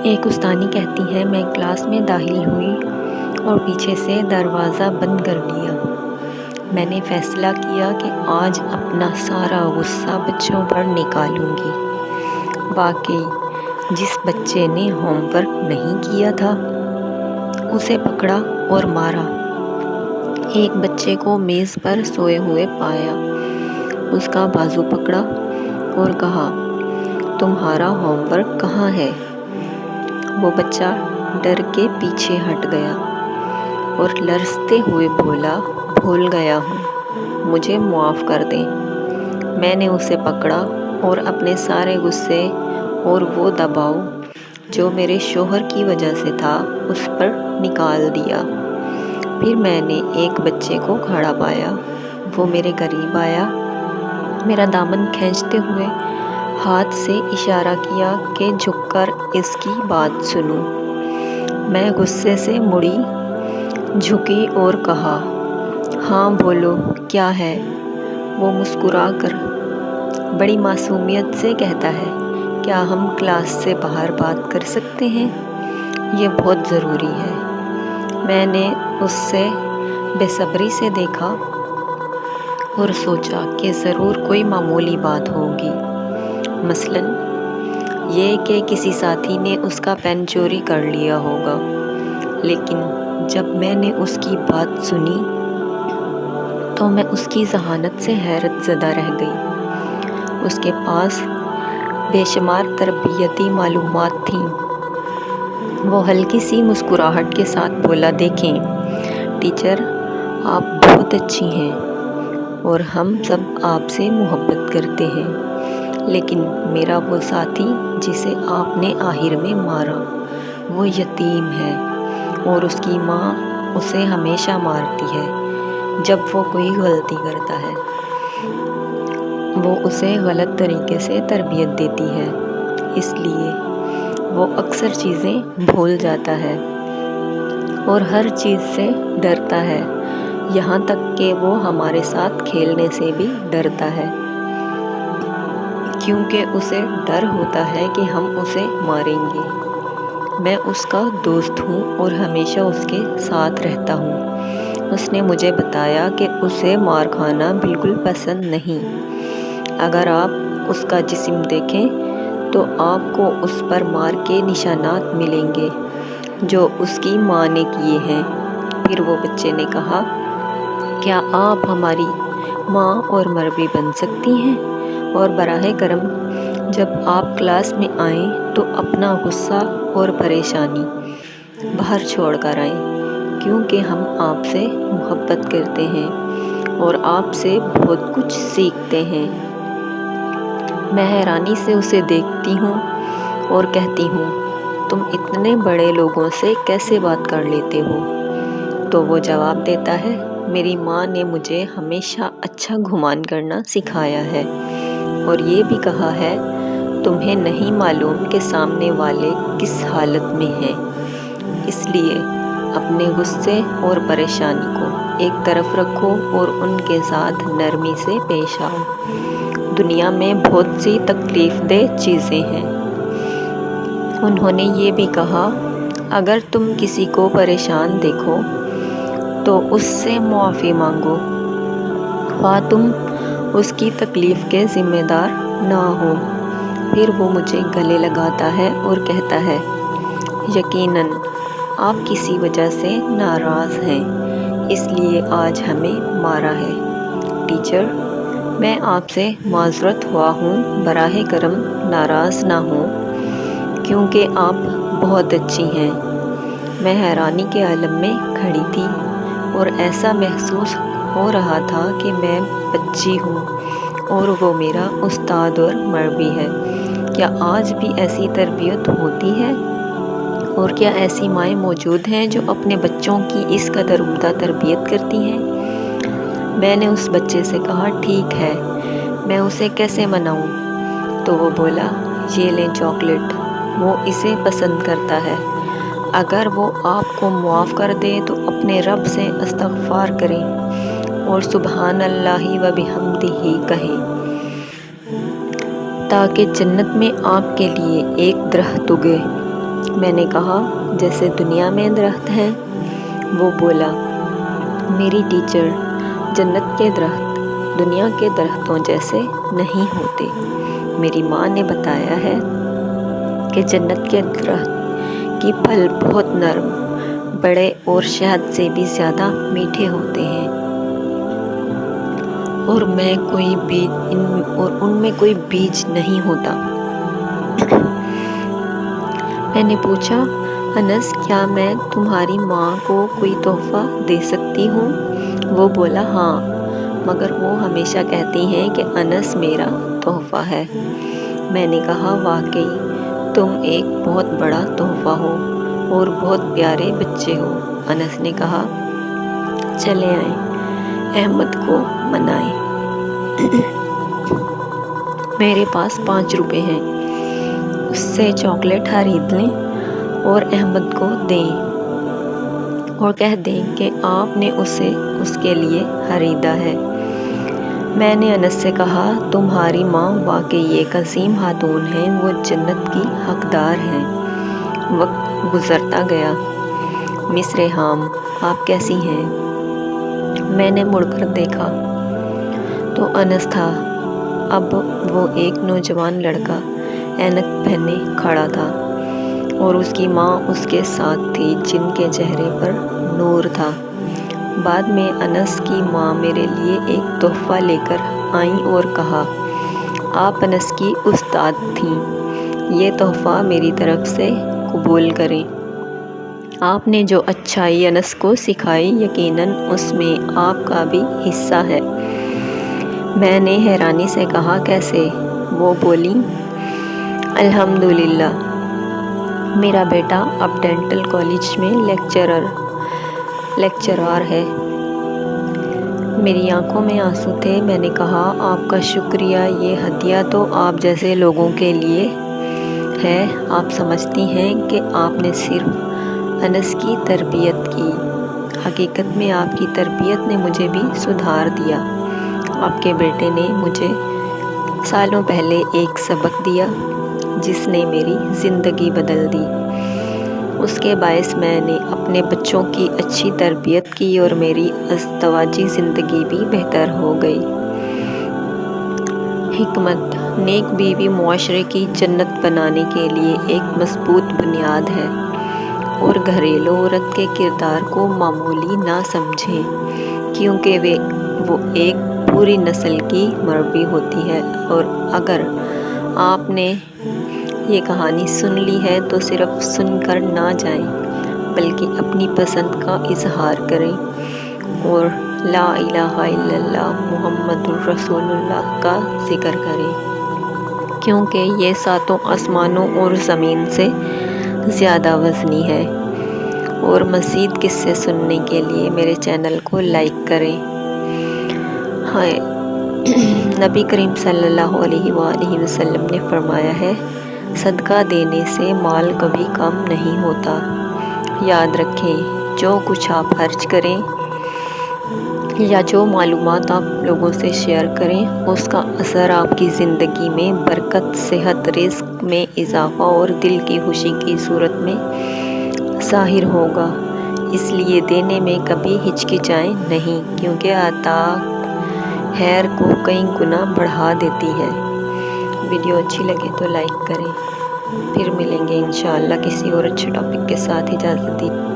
ایک استانی کہتی ہے میں کلاس میں داخل ہوئی اور پیچھے سے دروازہ بند کر لیا۔ میں نے فیصلہ کیا کہ آج اپنا سارا غصہ بچوں پر نکالوں گی۔ واقعی جس بچے نے ہوم ورک نہیں کیا تھا اسے پکڑا اور مارا۔ ایک بچے کو میز پر سوئے ہوئے پایا، اس کا بازو پکڑا اور کہا تمہارا ہوم ورک کہاں ہے؟ وہ بچہ ڈر کے پیچھے ہٹ گیا اور لرزتے ہوئے بولا بھول گیا ہوں، مجھے معاف کر دیں۔ میں نے اسے پکڑا اور اپنے سارے غصے اور وہ دباؤ جو میرے شوہر کی وجہ سے تھا اس پر نکال دیا۔ پھر میں نے ایک بچے کو کھڑا پایا، وہ میرے قریب آیا، میرا دامن کھینچتے ہوئے ہاتھ سے اشارہ کیا کہ جھک کر اس کی بات سنوں۔ میں غصے سے مڑی، جھکی اور کہا ہاں بولو کیا ہے؟ وہ مسکرا کر بڑی معصومیت سے کہتا ہے کیا ہم کلاس سے باہر بات کر سکتے ہیں؟ یہ بہت ضروری ہے۔ میں نے اس سے بے صبری سے دیکھا اور سوچا کہ ضرور کوئی معمولی بات ہوگی، مثلاً یہ کہ کسی ساتھی نے اس کا پین چوری کر لیا ہوگا۔ لیکن جب میں نے اس کی بات سنی تو میں اس کی ذہانت سے حیرت زدہ رہ گئی۔ اس کے پاس بے شمار تربیتی معلومات تھیں۔ وہ ہلکی سی مسکراہٹ کے ساتھ بولا دیکھیں ٹیچر، آپ بہت اچھی ہیں اور ہم سب آپ سے محبت کرتے ہیں، لیکن میرا وہ ساتھی جسے آپ نے آخر میں مارا وہ یتیم ہے اور اس کی ماں اسے ہمیشہ مارتی ہے جب وہ کوئی غلطی کرتا ہے۔ وہ اسے غلط طریقے سے تربیت دیتی ہے، اس لیے وہ اکثر چیزیں بھول جاتا ہے اور ہر چیز سے ڈرتا ہے، یہاں تک کہ وہ ہمارے ساتھ کھیلنے سے بھی ڈرتا ہے، کیونکہ اسے ڈر ہوتا ہے کہ ہم اسے ماریں گے۔ میں اس کا دوست ہوں اور ہمیشہ اس کے ساتھ رہتا ہوں۔ اس نے مجھے بتایا کہ اسے مار کھانا بالکل پسند نہیں۔ اگر آپ اس کا جسم دیکھیں تو آپ کو اس پر مار کے نشانات ملیں گے جو اس کی ماں نے کیے ہیں۔ پھر وہ بچے نے کہا کیا آپ ہماری ماں اور مربی بن سکتی ہیں؟ اور براہ کرم جب آپ کلاس میں آئیں تو اپنا غصہ اور پریشانی باہر چھوڑ کر آئیں، کیونکہ ہم آپ سے محبت کرتے ہیں اور آپ سے بہت کچھ سیکھتے ہیں۔ میں حیرانی سے اسے دیکھتی ہوں اور کہتی ہوں تم اتنے بڑے لوگوں سے کیسے بات کر لیتے ہو؟ تو وہ جواب دیتا ہے میری ماں نے مجھے ہمیشہ اچھا گمان کرنا سکھایا ہے اور یہ بھی کہا ہے تمہیں نہیں معلوم کہ سامنے والے کس حالت میں ہیں، اس لیے اپنے غصے اور پریشانی کو ایک طرف رکھو اور ان کے ساتھ نرمی سے پیش آؤ۔ دنیا میں بہت سی تکلیف دہ چیزیں ہیں۔ انہوں نے یہ بھی کہا اگر تم کسی کو پریشان دیکھو تو اس سے معافی مانگو، خواہ تم اس کی تکلیف کے ذمہ دار نہ ہو۔ پھر وہ مجھے گلے لگاتا ہے اور کہتا ہے یقیناً آپ کسی وجہ سے ناراض ہیں، اس لیے آج ہمیں مارا ہے۔ ٹیچر، میں آپ سے معذرت خواہ ہوں، براہ کرم ناراض نہ ہوں، کیونکہ آپ بہت اچھی ہیں۔ میں حیرانی کے عالم میں کھڑی تھی اور ایسا محسوس ہو رہا تھا کہ میں بچی ہوں اور وہ میرا استاد اور مربی ہے۔ کیا آج بھی ایسی تربیت ہوتی ہے؟ اور کیا ایسی مائیں موجود ہیں جو اپنے بچوں کی اس قدر عمدہ تربیت کرتی ہیں؟ میں نے اس بچے سے کہا ٹھیک ہے، میں اسے کیسے مناؤں؟ تو وہ بولا یہ لیں چاکلیٹ، وہ اسے پسند کرتا ہے۔ اگر وہ آپ کو معاف کر دے تو اپنے رب سے استغفار کریں اور سبحان اللہ و بحمدہ کہیں تاکہ جنت میں آپ کے لیے ایک درخت اگے۔ میں نے کہا جیسے دنیا میں درخت ہیں۔ وہ بولا میری ٹیچر، جنت کے درخت دنیا کے درختوں جیسے نہیں ہوتے۔ میری ماں نے بتایا ہے کہ جنت کے درخت کی پھل بہت نرم، بڑے اور شہد سے بھی زیادہ میٹھے ہوتے ہیں، اور ان میں کوئی بیج نہیں ہوتا۔ میں نے پوچھا انس، کیا میں تمہاری ماں کو کوئی تحفہ دے سکتی ہوں؟ وہ بولا ہاں، مگر وہ ہمیشہ کہتی ہیں کہ انس میرا تحفہ ہے۔ میں نے کہا واقعی تم ایک بہت بڑا تحفہ ہو اور بہت پیارے بچے ہو۔ انس نے کہا چلے آئیں، احمد کو منائیں۔ میرے پاس 5 روپے ہیں، اس سے چاکلیٹ خرید لیں اور احمد کو دیں اور کہہ دیں کہ آپ نے اسے اس کے لیے خریدا ہے۔ میں نے انس سے کہا تمہاری ماں واقعی ایک عظیم خاتون ہے، وہ جنت کی حقدار ہیں۔ وقت گزرتا گیا۔ مس ریحام آپ کیسی ہیں؟ میں نے مڑ کر دیکھا تو انس تھا۔ اب وہ ایک نوجوان لڑکا اینک پہنے کھڑا تھا اور اس کی ماں اس کے ساتھ تھی، جن کے چہرے پر نور تھا۔ بعد میں انس کی ماں میرے لیے ایک تحفہ لے کر آئیں اور کہا آپ انس کی استاد تھیں، یہ تحفہ میری طرف سے قبول کریں۔ آپ نے جو اچھائی انس کو سکھائی یقیناً اس میں آپ کا بھی حصہ ہے۔ میں نے حیرانی سے کہا کیسے؟ وہ بولیں الحمدللہ، میرا بیٹا اب ڈینٹل کالج میں لیکچرار ہے۔ میری آنکھوں میں آنسو تھے۔ میں نے کہا آپ کا شکریہ، یہ ہدیہ تو آپ جیسے لوگوں کے لیے ہے۔ آپ سمجھتی ہیں کہ آپ نے صرف انس کی تربیت کی، حقیقت میں آپ کی تربیت نے مجھے بھی سدھار دیا۔ آپ کے بیٹے نے مجھے سالوں پہلے ایک سبق دیا جس نے میری زندگی بدل دی۔ اس کے باعث میں نے اپنے بچوں کی اچھی تربیت کی اور میری ازدواجی زندگی بھی بہتر ہو گئی۔ حکمت: نیک بیوی معاشرے کی جنت بنانے کے لیے ایک مضبوط بنیاد ہے، اور گھریلو عورت کے کردار کو معمولی نہ سمجھیں، کیونکہ وہ ایک پوری نسل کی مربی ہوتی ہے۔ اور اگر آپ نے یہ کہانی سن لی ہے تو صرف سن کر نہ جائیں، بلکہ اپنی پسند کا اظہار کریں اور لا الہ الا اللہ محمد الرسول اللہ کا ذکر کریں، کیونکہ یہ 7 آسمانوں اور زمین سے زیادہ وزنی ہے۔ اور مزید قصے سننے کے لیے میرے چینل کو لائک کریں۔ نبی کریم صلی اللہ علیہ وآلہ وسلم نے فرمایا ہے صدقہ دینے سے مال کبھی کم نہیں ہوتا۔ یاد رکھیں جو کچھ آپ خرچ کریں یا جو معلومات آپ لوگوں سے شیئر کریں، اس کا اثر آپ کی زندگی میں برکت، صحت، رزق میں اضافہ اور دل کی خوشی کی صورت میں ظاہر ہوگا۔ اس لیے دینے میں کبھی ہچکچائیں نہیں، کیونکہ عطا خیر کو کئی گنا بڑھا دیتی ہے۔ ویڈیو اچھی لگے تو لائک کریں۔ پھر ملیں گے انشاءاللہ کسی اور اچھے ٹاپک کے ساتھ۔ اجازت دیجیے۔